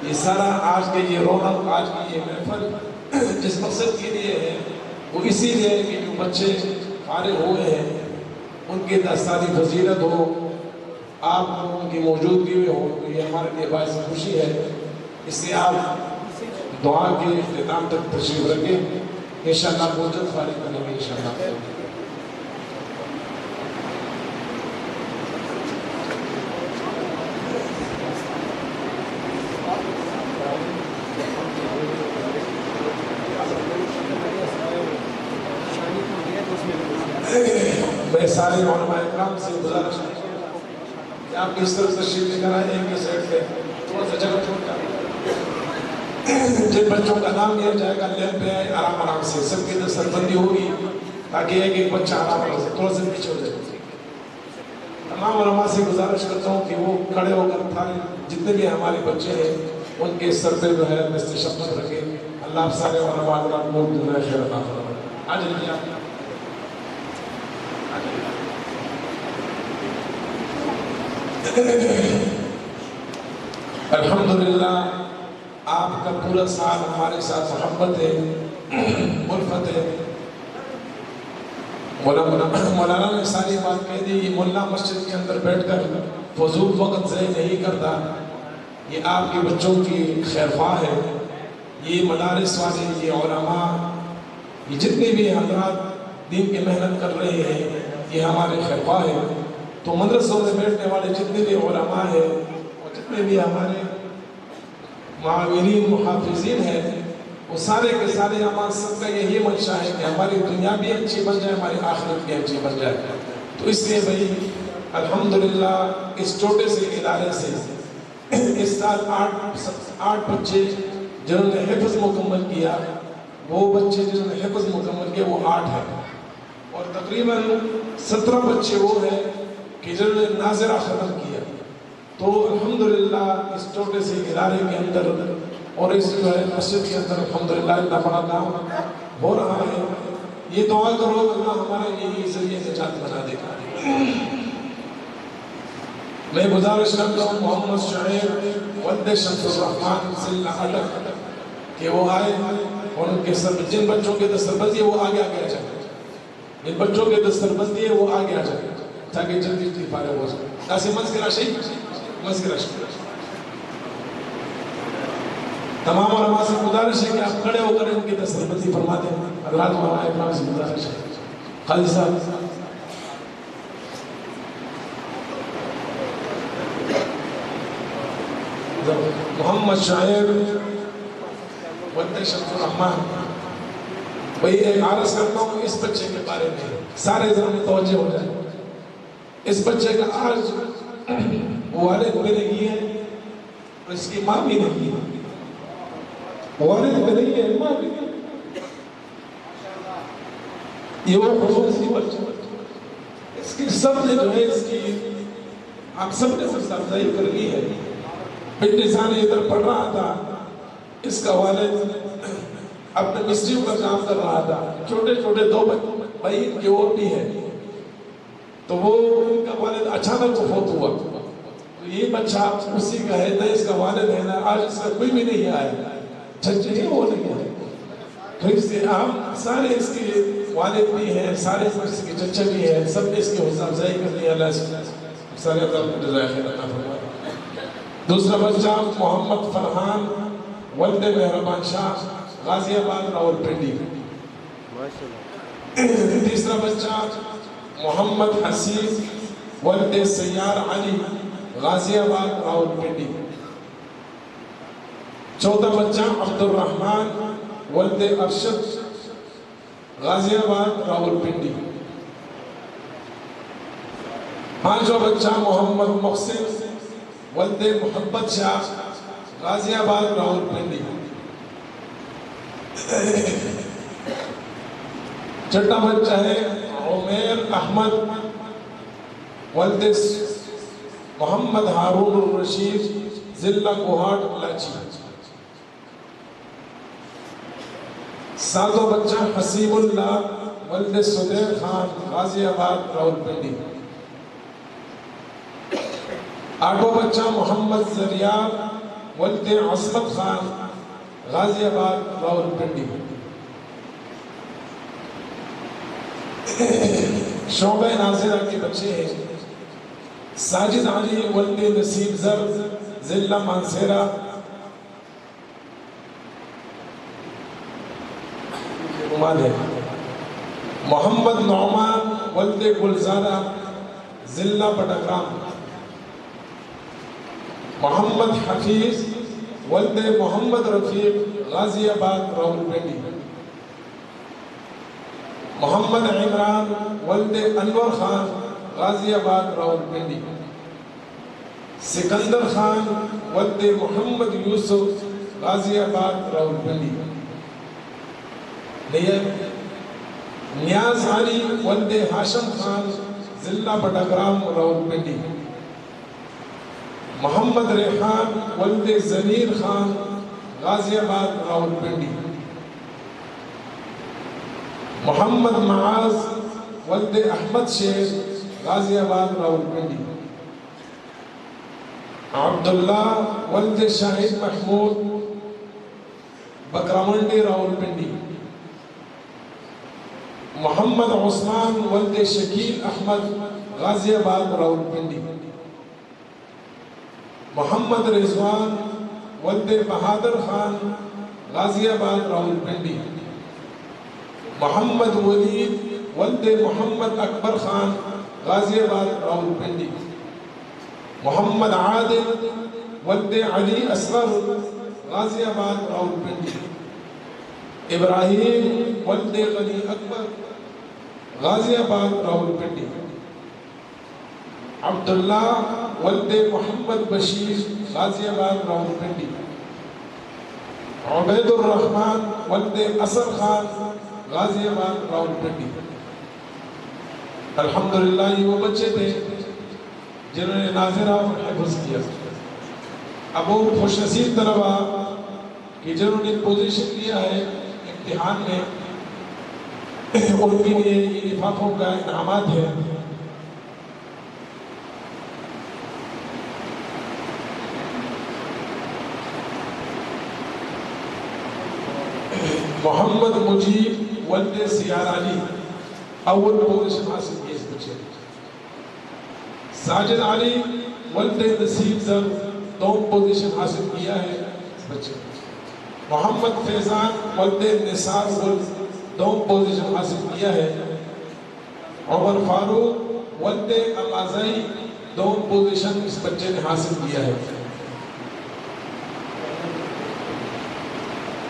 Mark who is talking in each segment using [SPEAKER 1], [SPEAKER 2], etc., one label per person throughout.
[SPEAKER 1] یہ سارا آج کے یہ رونق، آج کی یہ محفل جس مقصد کے لیے ہے وہ اسی لیے ہے کہ جو بچے فارغ ہوئے ہیں ان کی دستانی فضیلت ہو، آپ لوگوں کی موجودگی میں ہو، تو یہ ہمارے لیے باعث خوشی ہے۔ اس لیے آپ دعا کے اختتام تک تشریف رکھیں، انشاءاللہ بہت جلد فارغ کریں گے انشاءاللہ۔ میں سارے علماء اکرام سے گزارش کرتا ہوں کہ آپ کس طرح تشریف لے کر آئیں، ایک کے سائڈ پہ تھوڑا سا جگہ چھوڑ کر جن بچوں کا نام لیا جائے گا لیب پہ آئے، آرام آرام سے سب کی دستر بندی ہوگی تاکہ ایک بچہ آرام آرام سے تھوڑا سا پیچھے ہو جائے۔ تمام علماء سے گزارش کرتا ہوں کہ وہ کھڑے ہو کر تھارے جتنے بھی ہمارے بچے ہیں ان کے سر پہ جو ہے دست شفقت رکھیں۔ اللہ آپ سارے علماء اکرام کو دنیا خیر عطا فرمائے۔ آج لیجیے آپ الحمدللہ آپ کا پورا سال ہمارے ساتھ محبت ہے، الفت ہے۔ مولانا نے ساری بات کہہ دی، یہ ملا مسجد کے اندر بیٹھ کر فضول وقت ضائع نہیں کرتا، یہ آپ کے بچوں کی خیر خواہ ہے۔ یہ مدارس والے، یہ علماء، یہ جتنے بھی حضرات دین کی محنت کر رہے ہیں یہ ہمارے خیر خواہ ہیں۔ تو مدرسوں میں بیٹھنے والے جتنے بھی علماء ہیں اور جتنے بھی ہمارے معاونین محافظین ہیں وہ سارے کے سارے ہمارے سب کا یہی منشا ہے کہ ہماری دنیا بھی اچھی بن جائے، ہماری آخرت بھی اچھی بن جائے۔ تو اس لیے بھائی الحمدللہ اس چھوٹے سے ادارے سے اس سال 8 بچے جنہوں نے حفظ مکمل کیا، وہ بچے جنہوں نے حفظ مکمل کیا وہ 8 ہیں، اور تقریباً 17 بچے وہ ہیں کہ جنہوں نے ناظرہ ختم کیا۔ تو الحمدللہ اس چھوٹے سے ادارے کے اندر اور اس جو ہے مسجد کے اندر الحمدللہ اتنا بڑا کام ہو رہا ہے۔ یہ دعا کرو اللہ ہمارے لیے یہ ذریعہ نجات بنا دے گا۔ میں گزارش کرتا ہوں محمد شعیب ولد شمس الرحمن ضلع اٹک کہ وہ آئے اور ان کے جن بچوں کے دستربندی ہے وہ آگے آ جائے، جن بچوں کے دستربندی ہے وہ آگے آ جائے تاکہ جلدی فارغ ہو جائے۔ کیسے مذکرہ شیخ تمام علماء سے گزارش ہے کہ آپ کھڑے ہو کر ان کی دستربندی فرما دیں۔ حضرات علماء اکرام سے گزارش ہے۔ خالد صاحب محمد شاعر ولد شمس الرحمن، بھئی ایک عرض کرتا ہوں اس بچے کے بارے میں سارے ذہن توجہ ہو جائے۔ اس بچے کا آج والد بھی نہیں ہے اور اس کی ماں بھی نہیں ہے، والد بھی نہیں ہے، ماں بھی نہیں ہے۔ یہ وہ خصوصی بچہ اس کی سب نے جو ہے اس کی آپ سب نے اس افضائی کر لی ہے۔ پنڈی ثانی ادھر پڑھ رہا تھا، اس کا والد اپنے مستریوں کا کام کر رہا تھا، چھوٹے چھوٹے 2 بھائی ان کے اور بھی ہیں، تو وہ ان کا والد اچانک وفات ہوا۔ تو یہ بچہ اسی کا ہے، نہ اس کا والد ہے نہ آج اس کا کوئی بھی نہیں آیا، چھچے وہ نہیں آئے۔ تو اس سے ہم سارے اس کے والد بھی ہیں، سارے اس کے چچا بھی ہیں، سب نے اس کے حوصلہ افزائی کر لی۔ اللہ سارے اللہ کو جزائے خیر عطا فرمائے۔ دوسرا بچہ محمد فرحان ولد مہربان شاہ غازی آباد راولپنڈی۔ تیسرا بچہ محمد حسیب ولد سیار علی غازی آباد راولپنڈی۔ چوتھا بچہ عبد الرحمن ولد ارشد غازی آباد راولپنڈی۔ پانچواں بچہ محمد محسن ولد محبت شاہ غازی آباد راولپنڈی۔ چھٹا بچہ ہے عمیر احمد ولد محمد ہارون الرشید ضلع کوہاٹ کراچی۔ ساتواں بچہ حسیب اللہ ولد صدیق خان غازی آباد راولپنڈی۔ آٹھواں بچہ محمد زریاب ولد عصمت خان غازی آباد راولپنڈی، شعبہ ناظرہ کے بچے ہیں ساجد علی ولد نسیم زر ضلع مانسہرہ، محمد نعمان ولد گلزارہ ضلع بٹگرام، محمد حفیظ ولد محمد رفیق غازی آباد راولپنڈی، محمد عمران ولد انور خان غازی آباد راولپنڈی، سکندر خان ولد محمد یوسف غازی آباد راولپنڈی، نیاز علی ولد ہاشم خان ضلع بٹگرام راولپنڈی، محمد ریحان ولد ضمیر خان غازی آباد راولپنڈی، محمد معاذ ولد احمد شیر غازی آباد راولپنڈی، عبداللہ ولد شاہد محمود بکرامنڈی راولپنڈی، محمد عثمان ولد شکیل احمد غازی آباد راولپنڈی، محمد رضوان ولد بہادر خان غازی آباد راولپنڈی، محمد ولید ولد محمد اکبر خان غازی آباد راولپنڈی، محمد عادل ولد علی اصغر غازی آباد راولپنڈی، ابراہیم ولد غنی اکبر غازی آباد راولپنڈی، عبداللہ ولد محمد بشیر غازی آباد راولپنڈی، عبید الرحمن ولد اصغر خان غازی آباد راولپنڈی۔ الحمدللہ یہ وہ بچے تھے جنہوں نے ناظرہ اور حفظ کیا۔ اب وہ خوش نصیب طلبہ کہ جنہوں نے پوزیشن لیا ہے امتحان میں، ان کے لیے یہ لفافوں کا انعامات ہے۔ محمد مجیب ولد سیار علی اول پوزیشن حاصل کی اس بچے، ساجد علی ولد نسیم زر دوم پوزیشن حاصل کیا ہے اس بچے، محمد فیضان ولد نثار ولد دوم پوزیشن حاصل کیا ہے، عمر فاروق ولد امازائی دوم پوزیشن اس بچے نے حاصل کیا ہے،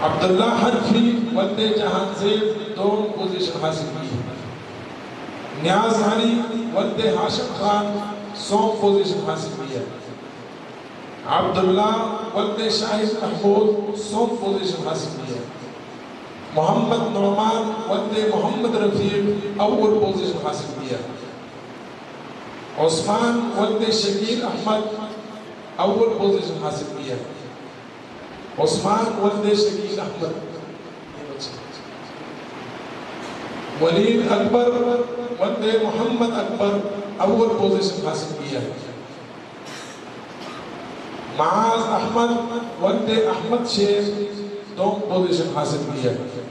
[SPEAKER 1] عبداللہ حنفی ولد جہان زیب دوم پوزیشن حاصل کی ہے، نیاز علی ولد ہاشم خان سوم پوزیشن حاصل کیا ہے، عبداللہ ولد شاہد محمود سوم پوزیشن حاصل کیا ہے، محمد نعمان ولد محمد رفیق اول پوزیشن حاصل کیا ہے، عثمان ولد شکیل احمد اول پوزیشن حاصل کیا ہے، عثمان ولد شکیل احمد، ولید اکبر ولد محمد اکبر اول پوزیشن حاصل کیا ہے، معاذ احمد ولد احمد شیر دوم پوزیشن حاصل کیا ہے،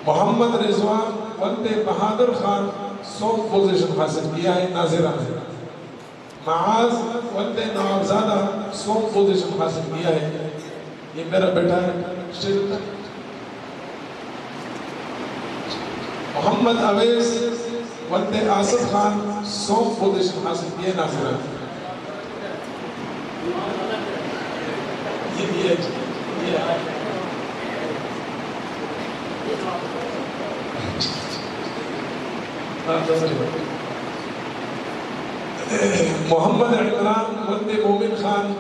[SPEAKER 1] محمد رضوان ولد بہادر خان سوم پوزیشن حاصل کیا ہے ناظرہ میں، معاذ ولد نوابزادہ سوم پوزیشن حاصل کیا ہے۔ یہ میرا بیٹا ہے محمد اویس ولد آصف خان سوم پوزیشن حاصل کیا ہے ناظرہ میں۔ محمد عمران ولد مومن خان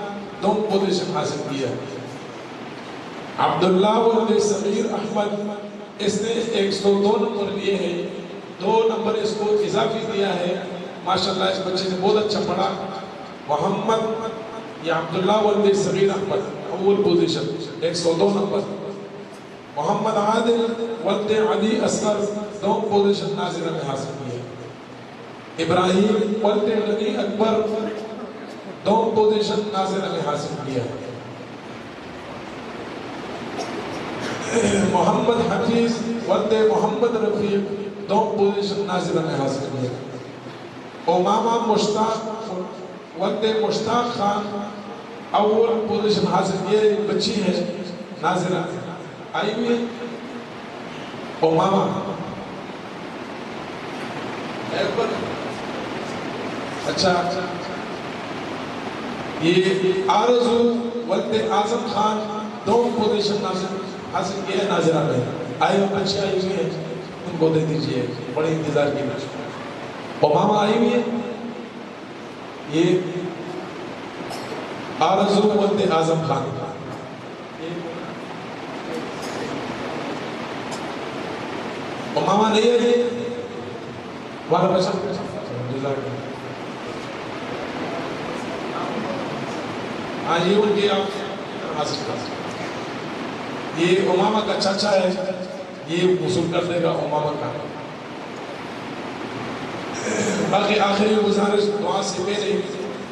[SPEAKER 1] دوم پوزیشن حاصل کیا ہے، عبداللہ ولد صغیر احمد اس نے 102 نمبر لیے ہیں، 2 نمبر اس کو اضافی دیا ہے، ماشاءاللہ اس بچے نے بہت اچھا پڑھا۔ محمد یا عبداللہ ولد صغیر احمد اول پوزیشن 102 نمبر، محمد عادل ولد علی اصغر دوم پوزیشن ناظرہ میں حاصل کیا ہے، ابراہیم ولد غنی اکبر دوم پوزیشن ناظرہ میں حاصل کیا ہے، محمد حفیظ ولد محمد رفیق دو پوزیشن ناظرہ نے حاصل کیا. امامہ مشتاق ولد مشتاق خان اول پوزیشن حاصل. یہ بچی ہے ناظرہ آئی ہوئی ہے. امامہ اچھا. یہ آرزو ولد اعظم خان دو پوزیشن حاصل کیا ہے ناظرہ میں. آئی ہوئی بچی آئی ہوئی ہے, ان کو دے دیجئے, بڑے انتظار کی بچی. امامہ آئی ہوئی ہے. یہ آرزو ولد اعظم خان. امامہ نہیں ہے یہ والا بچہ. ہاں یہ ان کے آپ حاصل کر سکتے. یہ امامہ کا چاچا ہے, یہ وصول کر دے گا امامہ کا. باقی آخری گزارش دعا سے پہلے